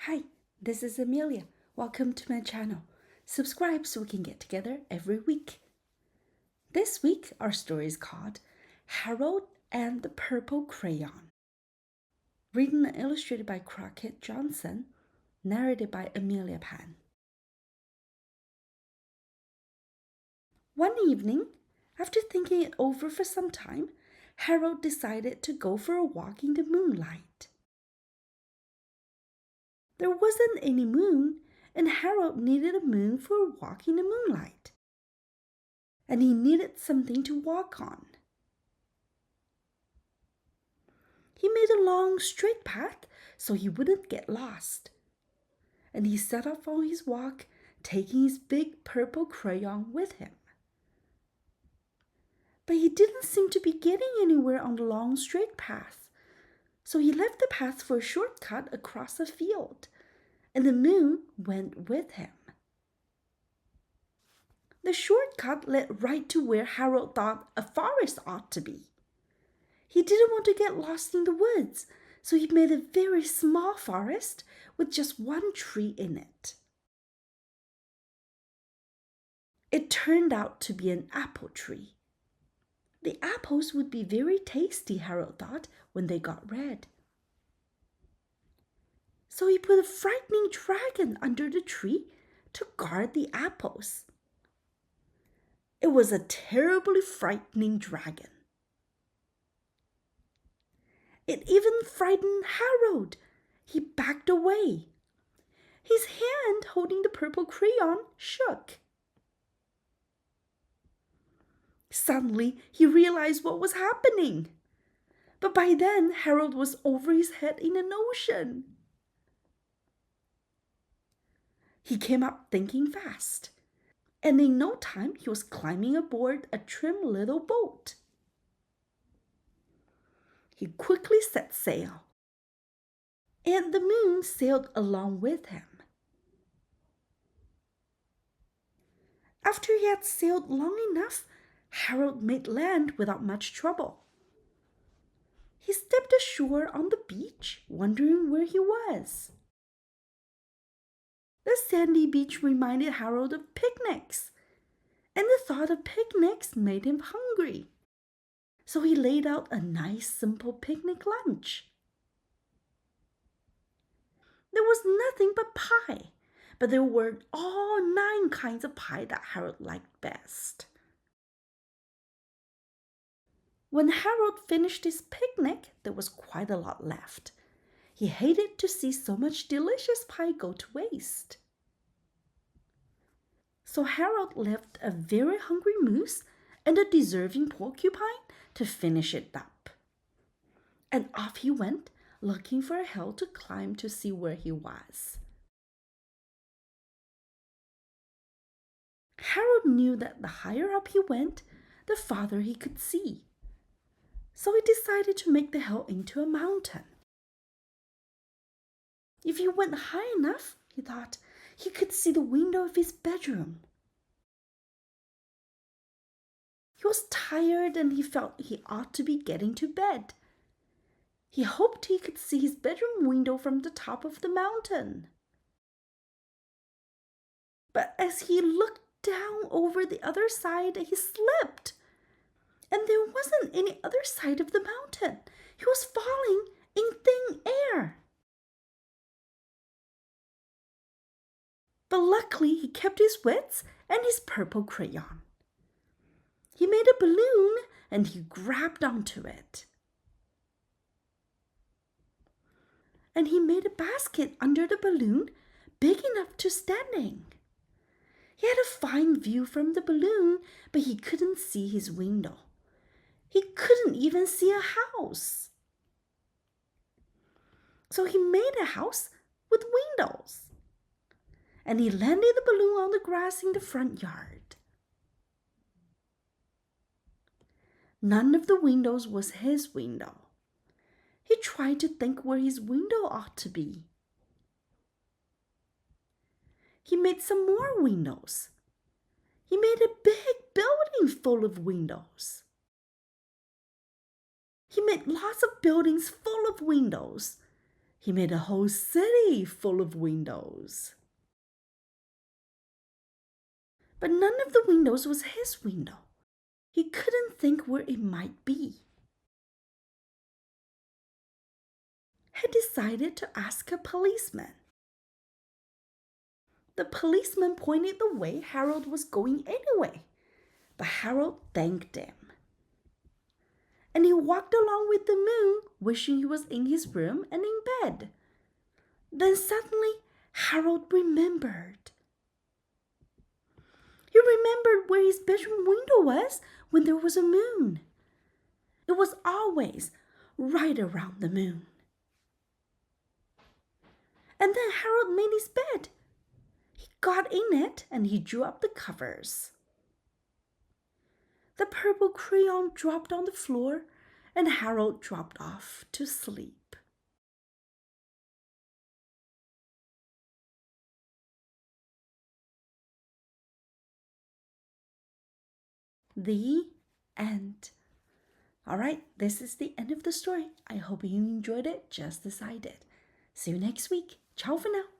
Hi, this is Amelia. Welcome to my channel. Subscribe so we can get together every week. This week, our story is called Harold and the Purple Crayon. Written and illustrated by Crockett Johnson. Narrated by Amelia Pan. One evening, after thinking it over for some time, Harold decided to go for a walk in the moonlight. There wasn't any moon, and Harold needed a moon for a walk in the moonlight. And he needed something to walk on. He made a long, straight path so he wouldn't get lost. And he set off on his walk, taking his big purple crayon with him. But he didn't seem to be getting anywhere on the long, straight path. So he left the path for a shortcut across a field, and the moon went with him. The shortcut led right to where Harold thought a forest ought to be. He didn't want to get lost in the woods, so he made a very small forest with just one tree in it. It turned out to be an apple tree. The apples would be very tasty, Harold thought, when they got red. So he put a frightening dragon under the tree to guard the apples. It was a terribly frightening dragon. It even frightened Harold. He backed away. His hand holding the purple crayon shook. Suddenly, he realized what was happening. But by then, Harold was over his head in an ocean. He came up thinking fast, and in no time he was climbing aboard a trim little boat. He quickly set sail, and the moon sailed along with him. After he had sailed long enough, Harold made land without much trouble. He stepped ashore on the beach, wondering where he was. The sandy beach reminded Harold of picnics, and the thought of picnics made him hungry. So he laid out a nice, simple picnic lunch. There was nothing but pie, but there were all 9 kinds of pie that Harold liked best. When Harold finished his picnic, there was quite a lot left. He hated to see so much delicious pie go to waste. So Harold left a very hungry moose and a deserving porcupine to finish it up. And off he went, looking for a hill to climb to see where he was. Harold knew that the higher up he went, the farther he could see. So he decided to make the hill into a mountain. If he went high enough, he thought, he could see the window of his bedroom. He was tired and he felt he ought to be getting to bed. He hoped he could see his bedroom window from the top of the mountain. But as he looked down over the other side, he slipped. And there wasn't any other side of the mountain. He was falling in thin air. But luckily, he kept his wits and his purple crayon. He made a balloon and he grabbed onto it. And he made a basket under the balloon big enough to stand in. He had a fine view from the balloon, but he couldn't see his window. He couldn't even see a house. So he made a house with windows. And he landed the balloon on the grass in the front yard. None of the windows was his window. He tried to think where his window ought to be. He made some more windows. He made a big building full of windows. He made lots of buildings full of windows. He made a whole city full of windows. But none of the windows was his window. He couldn't think where it might be. He decided to ask a policeman. The policeman pointed the way Harold was going anyway, but Harold thanked him. And he walked along with the moon, wishing he was in his room and in bed. Then suddenly, Harold remembered. He remembered where his bedroom window was when there was a moon. It was always right around the moon. And then Harold made his bed. He got in it and he drew up the covers. The purple crayon dropped on the floor and Harold dropped off to sleep. The end. All right, this is the end of the story. I hope you enjoyed it just as I did. See you next week. Ciao for now.